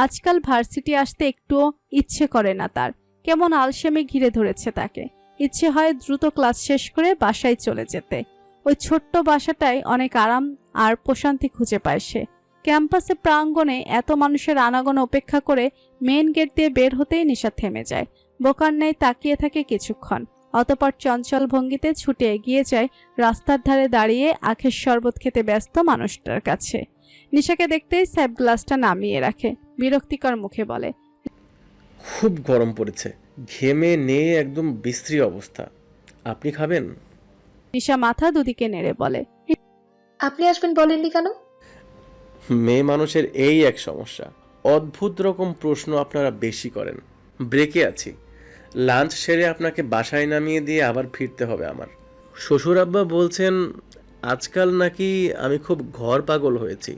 আজকাল ভার্সিটি আসতে একটুও ইচ্ছে করে না তার। কেমন আলসেমি ঘিরে ধরেছে তাকে। ইচ্ছে হয় দ্রুত ক্লাস শেষ করে বাসায় চলে যেতে। ওই ছোট্ট বাসাটায় অনেক আরাম আর প্রশান্তি খুঁজে পায় সে। ক্যাম্পাসে প্রাঙ্গণে এত মানুষের আনাগোনা উপেক্ষা করে মেইন গেট দিয়ে বের হতেই নিশা থেমে যায়। বোকার ন্যায় তাকিয়ে থাকে কিছুক্ষণ, অতঃপর চঞ্চল ভঙ্গিতে ছুটে এগিয়ে যায় রাস্তার ধারে দাঁড়িয়ে আখের শরবত খেতে ব্যস্ত মানুষটার কাছে। নিশাকে দেখতেই স্যাপ গ্লাসটা নামিয়ে রাখে, বিরক্তিকর মুখে বলে, খুব গরম পড়েছে, ঘেমে নিয়ে একদম বিশ্রী অবস্থা। আপনি খাবেন? নিশা মাথা দুদিকে নেড়ে বলে, আপনি আসবেন বলেননি কেন? মেয়ে মানুষের এই এক সমস্যা, অদ্ভুত রকম প্রশ্ন আপনারা বেশি করেন। ব্রেকে আছি, লাঞ্চ সেরে আপনাকে বাসায় নামিয়ে দিয়ে আবার ফিরতে হবে আমার। শ্বশুর আব্বা বলছেন আজকাল নাকি আমি খুব ঘর পাগল হয়েছি।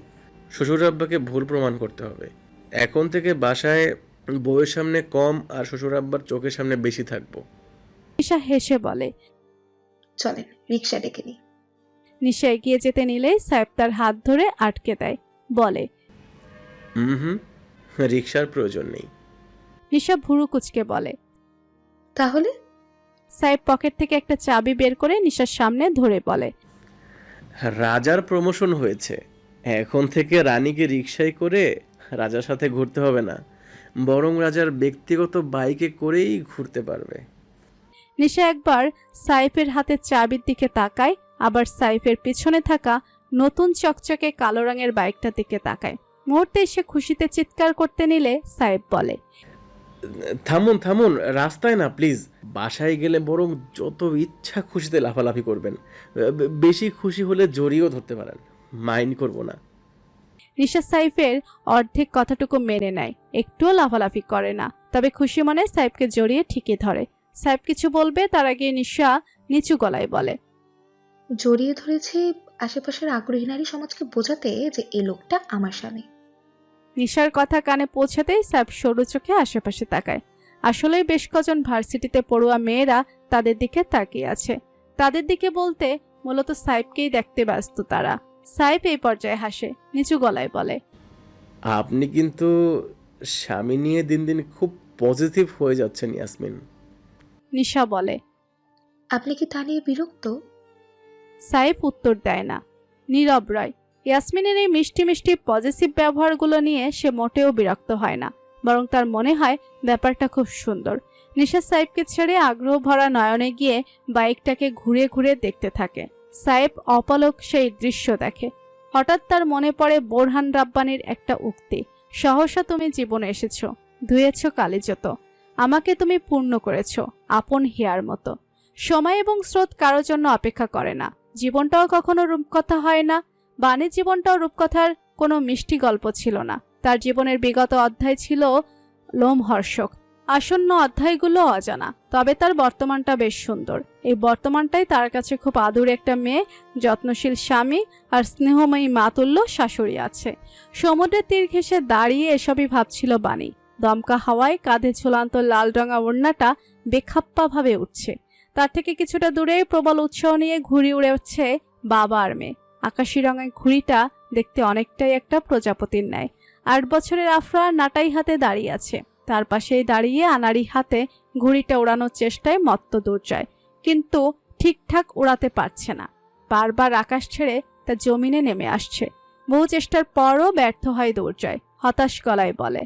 শ্বশুর আব্বাকে ভুল প্রমাণ করতে হবে। এখন থেকে বাসায় বউয়ের সামনে কম আর শ্বশুর আব্বার চোখের সামনে বেশি থাকবো। নিশা হেসে বলে। চলেন রিক্সা ডেকে নিই। নিশা এগিয়ে যেতে নিলেই সাহেব তার হাত ধরে আটকে দেয়, বলে, হুম, রিক্সার প্রয়োজন নেই। নিশা ভুরু কুচকে বলে। তাহলে? সাহেব পকেট থেকে একটা চাবি বের করে নিশার সামনে ধরে বলে, রাজার প্রমোশন হয়েছে, এখন থেকে রানীকে রিকশায় করে রাজার সাথে ঘুরতে হবে না, বরং রাজার ব্যক্তিগত বাইকে করেই ঘুরতে পারবে। নিশা একবার সাইফের হাতে চাবির দিকে তাকায়, আবার সাইফের পিছনে থাকা নতুন চকচকে কালো রঙের বাইকটার দিকে তাকায়। মুহূর্তে সে খুশিতে চিৎকার করতে নিলে সাইফ বলে, থামুন থামুন, রাস্তায় না প্লিজ। বাসায় গেলে বরং যত ইচ্ছা খুশিতে লাফালাফি করবেন, বেশি খুশি হলে জড়িয়েও ধরতে পারেন, মাইন্ড করব না। নিশা সাইফের অর্ধেক কথাটুকু মেনে নেয়, একটুও লাফালাফি করে না, তবে খুশি মনে সাইফকে জড়িয়ে ঠিকই ধরে। সাইফ কিছু বলবে তার আগে নিশা নিচু গলায় বলে, জড়িয়ে ধরেছে আশেপাশের আগ্রহী নারী সমাজকে বোঝাতে যে এই লোকটা আমার স্বামী। নিশার কথা কানে পৌঁছাতেই সাইফ সরু চোখে আশেপাশে তাকায়। আসলেই বেশ কজন ভার্সিটিতে পড়ুয়া মেয়েরা তাদের দিকে তাকিয়ে আছে। তাদের দিকে বলতে মূলত সাইফকেই দেখতে ব্যস্ত তারা। সাইফ এই পর্যায়ে হাসে, নিচু গলায় বলে, আপনি কিন্তু স্বামী নিয়ে দিন দিন খুব পজিটিভ হয়ে যাচ্ছেন ইয়াসমিন। নিশা বলে। আপনি কি তা নিয়ে বিরক্ত? সাইফ উত্তর দেয় না, নীরব রয়। ইয়াসমিনের এই মিষ্টি মিষ্টি পজিটিভ ব্যবহারগুলো নিয়ে সে মোটেও বিরক্ত হয় না, বরং তার মনে হয় ব্যাপারটা খুব সুন্দর। নিশা সাইফকে ছেড়ে আগ্রহ ভরা নয়নে গিয়ে বাইকটাকে ঘুরে ঘুরে দেখতে থাকে। সাইফ অপলক সেই দৃশ্য দেখে। হঠাৎ তার মনে পড়ে বোরহান রাব্বানির একটা উক্তি, সহসা তুমি জীবনে এসেছ, ধুয়েছ কালিজত, আমাকে তুমি পূর্ণ করেছ আপন হিয়ার মতো। সময় এবং স্রোত কারোর জন্য অপেক্ষা করে না। জীবনটাও কখনো রূপকথা হয় না। বাণীর জীবনটাও রূপকথার কোনো মিষ্টি গল্প ছিল না। তার জীবনের বিগত অধ্যায় ছিল লোমহর্ষক, আসন্ন অধ্যায়গুলো অজানা। তবে তার বর্তমানটা বেশ সুন্দর। এই বর্তমানটাই তার কাছে খুব আদুর একটা মেয়ে, যত্নশীল স্বামী আর স্নেহময়ী মাতুল্য শাশুড়ি আছে। সমুদ্রের তীর ঘেঁষে দাঁড়িয়ে এসবই ভাবছিল বাণী। দমকা হাওয়ায় কাঁধে ঝুলান্ত লাল রঙা ওড়নাটা বেখাপ্পা ভাবে উঠছে। তার থেকে কিছুটা দূরে প্রবল উৎসাহ নিয়ে ঘুড়ি উড়েছে বাবা আর মেয়ে। আকাশি রঙের ঘুড়িটা দেখতে অনেকটাই একটা প্রজাপতির ন্যায়। 8 বছরের আফরা নাটাই হাতে দাঁড়িয়ে আছে। তার পাশেই দাঁড়িয়ে আনাড়ি হাতে ঘুড়িটা উড়ানোর চেষ্টায় মত্ত দুর্জয়, কিন্তু ঠিকঠাক উড়াতে পারছে না। বারবার আকাশ ছেড়ে তা জমিনে নেমে আসছে। বহু চেষ্টার পরও ব্যর্থ হয় দুর্জয়। হতাশ গলায় বলে,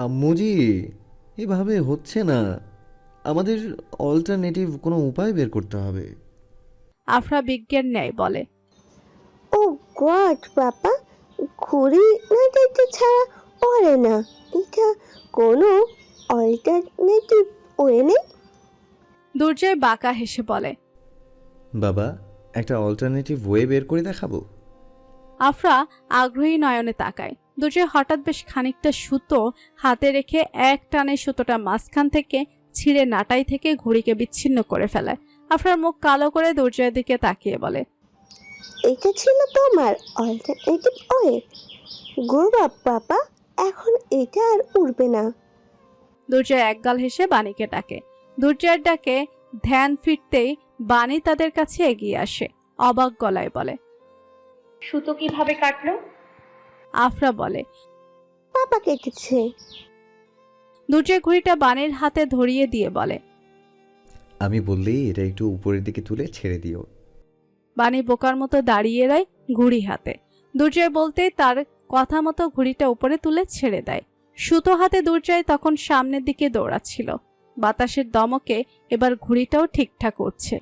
আম্মুজি, এভাবে হচ্ছে না, আমাদের অল্টারনেটিভ কোনো উপায় বের করতে হবে। আফরা বিজ্ঞের ন্যায় বলে, ও গড বাবা, ঘড়ি না দেখতে ছাড়া পড়ে না। এটা কোনো অল্টারনেটিভ ওয়ে নেই? দুর্জয় বাঁকা হেসে বলে, বাবা, একটা অল্টারনেটিভ ওয়ে বের করে দেখাবো। আফরা আগ্রহী নয়নে তাকায়। দুর্জয় হঠাৎ বেশ খানিকটা সুতো হাতে রেখে এক টানে সুতোটা মাঝখান থেকে ছিঁড়ে নাটাই থেকে ঘুড়িকে বিচ্ছিন্ন করে ফেলায়। আফরার মুখ কালো করে দুর্জয়ের দিকে তাকিয়ে বলে, এটা ছিল তোমার অল্টারনেটিভ ওয়ে? গো বাবা, এখন এটা আর উড়বে না। দুর্জয় একগাল হেসে বাণীকে ডাকে। দুর্জয়ের ডাকে ধ্যান ফিরতেই বাণী তাদের কাছে এগিয়ে আসে, অবাক গলায় বলে, সুতো কিভাবে কাটলো? আফরা বলে, পাপা কেটেছে। দুর্জয় ঘুড়িটা বাণীর হাতে ধরিয়ে দিয়ে বলে। আমি বললেই এটা একটু উপরের দিকে তুলে ছেড়ে দিও। বাণী বোকার মতো দাঁড়িয়ে রয় ঘুড়ি হাতে। দুর্জয় বলতেই তার কথা মতো ঘুড়িটা উপরে তুলে ছেড়ে দেয়। সুতো হাতে দুর্জয় তখন সামনের দিকে দৌড়াচ্ছিল। বাতাসের দমকে এবার ঘুড়িটাও ঠিকঠাক উঠছে।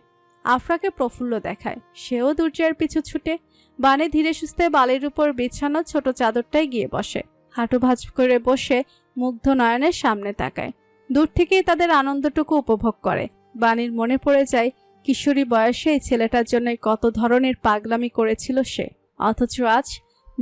আফরাকে প্রফুল্ল দেখায়, সেও দুর্জয়ের পিছু ছুটে। বাণী ধীরে সুস্থে বালির উপর বিছানো ছোট চাদরটায় গিয়ে বসে, হাঁটু ভাঁজ করে বসে মুগ্ধ নয়নের সামনে তাকায়। দূর থেকেই তাদের আনন্দটুকু উপভোগ করে। বাণীর মনে পড়ে যায় কিশোরী বয়সে এই ছেলেটার জন্য কত ধরনের পাগলামি করেছিল সে, অথচ আজ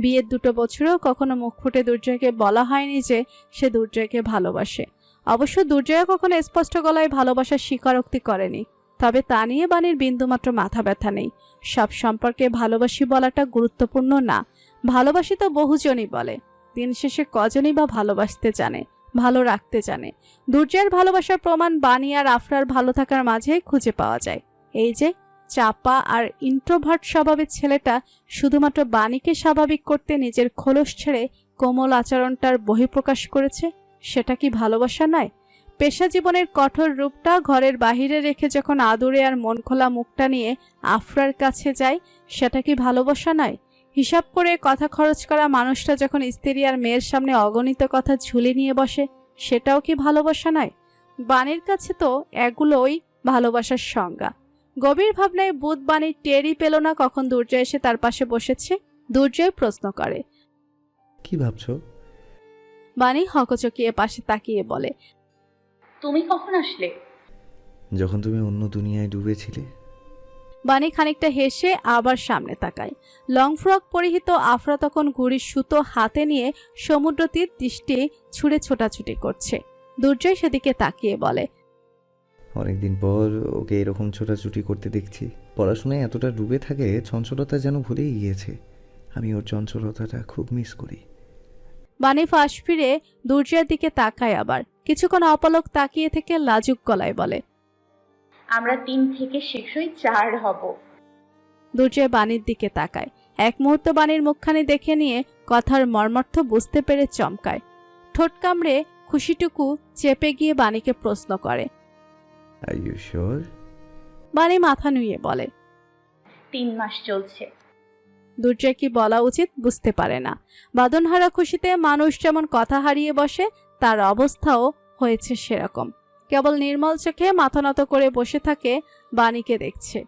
বিয়ের 2 বছরেও কখনো মুখ ফুটে দুর্জয়কে বলা হয়নি যে সে দুর্জয়কে ভালোবাসে। অবশ্য দুর্জয় কখনো স্পষ্ট গলায় ভালোবাসার স্বীকারোক্তি করেনি, তবে তা নিয়ে বাণীর বিন্দুমাত্র মাথা ব্যথা নেই। সব সম্পর্কে ভালোবাসি বলাটা গুরুত্বপূর্ণ না, ভালোবাসি তো বহুজনই বলে। দিন শেষে কজনই বা ভালোবাসতে জানে, ভালো রাখতে জানে। দুর্জয়ের ভালোবাসার প্রমাণ বাণী আর আফরার ভালো থাকার মাঝে খুঁজে পাওয়া যায়। এই যে চাপা আর ইন্ট্রোভার্ট স্বভাবের ছেলেটা শুধুমাত্র বাণীকে স্বাভাবিক করতে নিজের খোলস ছেড়ে কোমল আচরণটার বহিঃপ্রকাশ করেছে, সেটা কি ভালোবাসা নয়? পেশা জীবনের কঠোর রূপটা ঘরের বাহিরে রেখে যখন আদুরে আর মন খোলা মুখটা নিয়ে আফরার কাছে যায়, সেটা কি ভালোবাসা নয়? হিসাব করে কথা খরচ করা মানুষটা যখন স্ত্রী আর মেয়ের সামনে অগণিত কথা ঝুলি নিয়ে বসে, সেটাও কি ভালোবাসা নয়? বাণীর কাছে তো এগুলোই ভালোবাসার সংজ্ঞা। গভীর ভাবনায় বুধ বাণী টেরই পেল না কখন দুর্জয় এসে তার পাশে বসেছে। দুর্জয় প্রশ্ন করে। কি ভাবছো? বাণী হকচকিয়ে পাশে তাকিয়ে বলে, তুমি কখন আসলে? যখন তুমি অন্য দুনিয়ায় ডুবেছিলে। বাণী খানিকটা হেসে আবার সামনে তাকায়। লং ফ্রক পরিহিত আফরা তখন ঘুড়ির সুতো হাতে নিয়ে সমুদ্র তীর দৃষ্টি ছুঁড়ে ছোটাছুটি করছে। দুর্জয় সেদিকে তাকিয়ে বলে, অনেকদিন পর ওকে এরকম ছোটাছুটি করতে দেখছি। পড়াশোনায় এতটা ডুবে থাকে, চঞ্চলতা যেন ভুলেই গিয়েছে। আমি ওর চঞ্চলতাটা খুব মিস করি। বাণী ফাঁস ফিরে দুর্জয়ের দিকে তাকায়, আবার কিছুক্ষণ অপলক তাকিয়ে থেকে লাজুক গলায় বলে, আমরা 3 থেকে শীঘ্রই 4 হব। দুর্জয় বাণীর দিকে তাকায়। এক মুহূর্ত বাণীর মুখখানি দেখে নিয়ে কথার মর্মার্থ বুঝতে পেরে চমকায়। ঠোঁট কামড়ে খুশিটুকু চেপে গিয়ে বাণীকে প্রশ্ন করে। Are you sure? বাণী মাথা নুইয়ে বলে, 3 মাস চলছে। দুর্জয় কি বলা উচিত বুঝতে পারে না। বাঁধনহারা খুশিতে মানুষ যেমন কথা হারিয়ে বসে, তার অবস্থাও হয়েছে সেরকম। কেবল নির্মল চোখে মাথা নত করে বসে থাকে, বাণীকে দেখছে।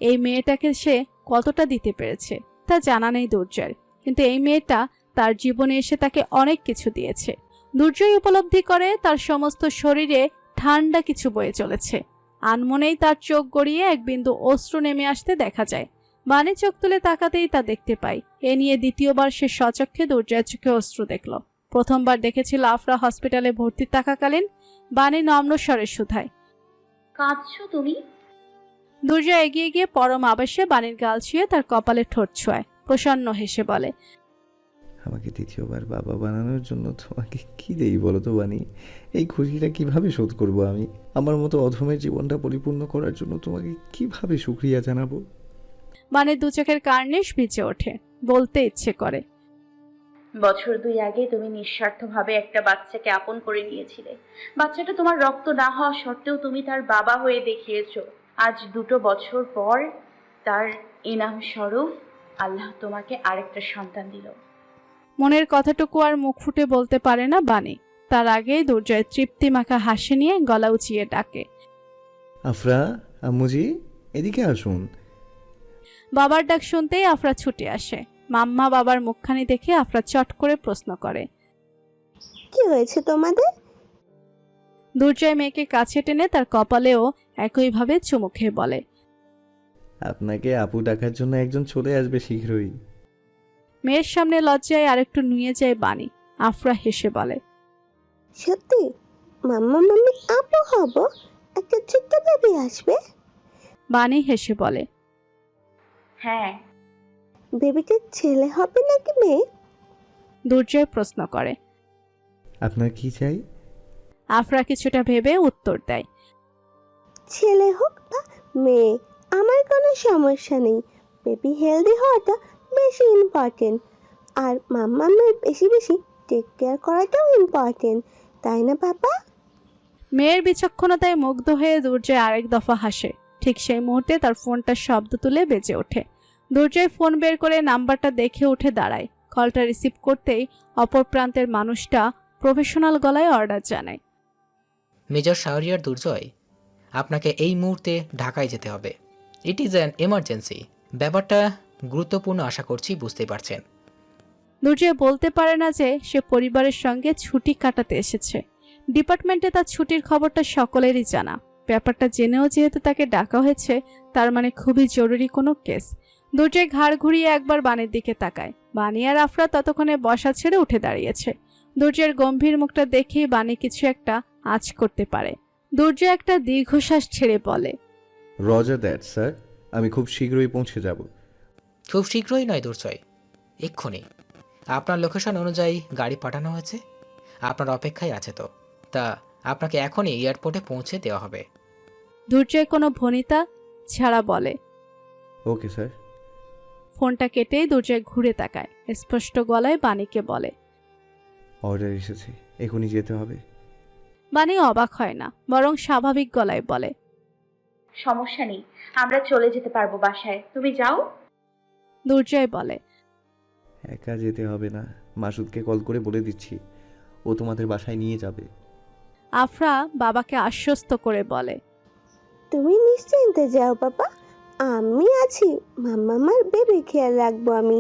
এই মেয়েটাকে সে কতটা দিতে পেরেছে তা জানা নেই দুর্জয়ের, কিন্তু এই মেয়েটা তার জীবনে এসে তাকে অনেক কিছু দিয়েছে। দুর্জয় উপলব্ধি করে তার সমস্ত শরীরে ঠান্ডা কিছু বয়ে চলেছে। আনমনেই তার চোখ গড়িয়ে এক বিন্দু অশ্রু নেমে আসতে দেখা যায়। বাণী চোখ তুলে তাকাতেই তা দেখতে পায়। এ নিয়ে দ্বিতীয়বার সে স্বচক্ষে দুর্জয়ের চোখে অশ্রু দেখল। প্রথমবার দেখেছিল আফরা হসপিটালে ভর্তি থাকাকালীন। বাণী নম্র স্বরে শুধায়, কাঁদছো তুমি? দুর্জয় এগিয়ে গিয়ে পরম আবেশে বাণীর গাল ছুঁয়ে তার কপালে ঠোঁট ছোঁয়। প্রসন্ন হেসে বলে, আমাকে দ্বিতীয়বার বাবা বানানোর জন্য তোমাকে কি দেই বলো তো বানি? এই খুশিটা কিভাবে শোধ করব আমি? আমার মতো অধমের জীবনটা পরিপূর্ণ করার জন্য তোমাকে কিভাবে শুকরিয়া জানাবো? বাণীর দু চোখের কার্নিশ ভিজে ওঠে। বলতে ইচ্ছে করে, বছর 2 আগে তুমি নিঃস্বার্থভাবে একটা বাচ্চাকে আপন করে নিয়েছিলে। বাচ্চাটা তোমার রক্ত না হওয়া সত্ত্বেও তুমি তার বাবা হয়ে দেখিয়েছো। আজ 2 বছর পর তার ইনাম স্বরূপ আল্লাহ তোমাকে আরেকটা সন্তান দিল। মনের কথাটুকু আর মুখ ফুটে বলতে পারে না বাণী। তার আগেই দুর্জয় তৃপ্তি মাখা হাসি নিয়ে গলা উঁচিয়ে ডাকে, আফরা, আম্মুজি, এদিকে আসুন। বাবার ডাক শুনতেই আফরা ছুটে আসে। মাম্মা বাবার মুখখানি দেখে আফরা চট করে প্রশ্ন করে, কি হয়েছে তোমাদের? দুর্জয় মেয়েকে কাছে টেনে তার কপালেও একইভাবে চুমু খেয়ে বলে, আপনাকে আপু ডাকার জন্য একজন চলে আসবে শীঘ্রই। মেয়ের সামনে লজ্জায় আরেকটু নুয়ে যায় বাণী। আফরা হেসে বলে, সত্যি? মাম্মা মাম্মি আপু হব? একটা ছোট্ট বেবি আসবে? বাণী হেসে বলে, হ্যাঁ। বেবিটা ছেলে হবে নাকি মেয়ে? দুর্জয় প্রশ্ন করে। আপনার কি চাই? আফরা কিছুটা ভেবে উত্তর দেয়, ছেলে হোক বা মেয়ে, আমার কোনো সমস্যা নেই। বেবি হেলদি হওয়াটা বেশি ইম্পর্টেন্ট। আর মাম্মামের বেশি বেশি টেক কেয়ার করাটাও ইম্পর্টেন্ট, তাই না বাবা? মেয়ের বিচক্ষণতায় মুগ্ধ হয়ে দুর্জয় আরেক দফা হাসে। ঠিক সেই মুহূর্তে তার ফোনটা শব্দ তুলে বেজে ওঠে। দুর্জয় ফোন বের করে নাম্বারটা দেখে উঠে দাঁড়ায়। কলটা রিসিভ করতেই অপর প্রান্তের মানুষটা প্রফেশনাল গলায় অর্ডার জানায়। মেজর শাহরিয়ার দুর্জয়, আপনাকে এই মুহূর্তে ঢাকায় যেতে হবে। It is an emergency. ব্যাপারটা গুরুত্বপূর্ণ, আশা করছি বুঝতে পারছেন। দুর্জয় বলতে পারে না যে সে পরিবারের সঙ্গে ছুটি কাটাতে এসেছে। ডিপার্টমেন্টে তার ছুটির খবরটা সকলেরই জানা। ব্যাপারটা জেনেও যেহেতু তাকে ডাকা হয়েছে, তার মানে খুবই জরুরি কোনো কেস। দুর্জয় ঘাড় ঘুরিয়ে একবার বাণীর দিকে তাকায়। বাণী আর আফরা ততক্ষণে বসা ছেড়ে উঠে দাঁড়িয়েছে। দুর্জয়ের গম্ভীর মুখটা দেখেই বাণী কিছু একটা আঁচ করতে পারে। দুর্জয় একটা দীর্ঘশ্বাস ছেড়ে বলে, রজার দ্যাট স্যার, আমি খুব শীঘ্রই পৌঁছে যাব। খুব শীঘ্রই নয় দুর্জয়, এক্ষুনি। আপনার লোকেশন অনুযায়ী গাড়ি পাঠানো হয়েছে, আপনার অপেক্ষায় আছে। তো তা আপনাকে এখনই এয়ারপোর্টে পৌঁছে দেওয়া হবে। দুর্জয় কোনো ভনিতা ছাড়া বলে। Okay sir. ফোনটা কেটেই দুর্জয় ঘুরে তাকায়। স্পষ্ট গলায় বাণীকে বলে। অর্ডার এসেছে, এখনই যেতে হবে। বাণী অবাক হয় না, বরং স্বাভাবিক গলায় বলে, সমস্যা নেই, আমরা চলে যেতে পারবো বাসায়, তুমি যাও। দুর্জয় বলে, একা যেতে হবে না, মাসুদকে কল করে বলে দিচ্ছি, ও তোমাদের বাসায় নিয়ে যাবে। আফরা বাবাকে আশ্বস্ত করে বলে, তুমি নিশ্চিন্তে যাও বাবা, আমি আছি। মাম্মার বেবি খেয়াল রাখবো আমি।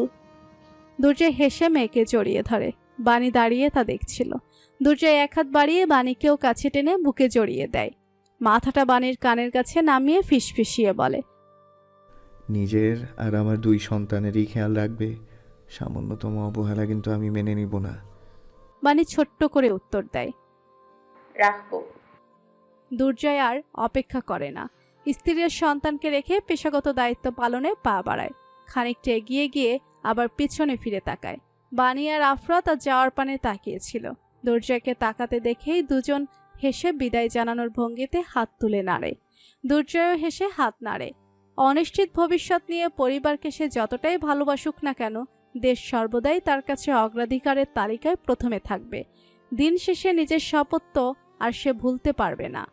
দুর্জয় হেসে মেয়েকে জড়িয়ে ধরে। বাণী দাঁড়িয়ে তা দেখছিল। দুর্জয় এক হাত বাড়িয়ে বাণীকেও কাছে টেনে বুকে জড়িয়ে দেয়। মাথাটা বাণীর কানের কাছে নামিয়ে ফিসফিসিয়ে বলে, নিজের আর আমার 2 সন্তানেরই খেয়াল রাখবে। সামান্যতম অবহেলা কিন্তু আমি মেনে নিব না। বাণী ছোট্ট করে উত্তর দেয়। রাখবো। দুর্জয় আর অপেক্ষা করে না। স্ত্রীর সন্তানকে রেখে পেশাগত দায়িত্ব পালনে পা বাড়ায়। খানিকটা এগিয়ে গিয়ে আবার পিছনে ফিরে তাকায়। বাণী আর আফরা তার যাওয়ার পানে তাকিয়েছিল। দুর্জয়কে তাকাতে দেখেই দুজন হেসে বিদায় জানানোর ভঙ্গিতে হাত তুলে নাড়ে। দুর্জয়ও হেসে হাত নাড়ে। অনিশ্চিত ভবিষ্যৎ নিয়ে পরিবারকে সে যতটাই ভালোবাসুক না কেন, দেশ সর্বদাই তার কাছে অগ্রাধিকারের তালিকায় প্রথমে থাকবে। দিন শেষে নিজের শপথ তো আর সে ভুলতে পারবে না।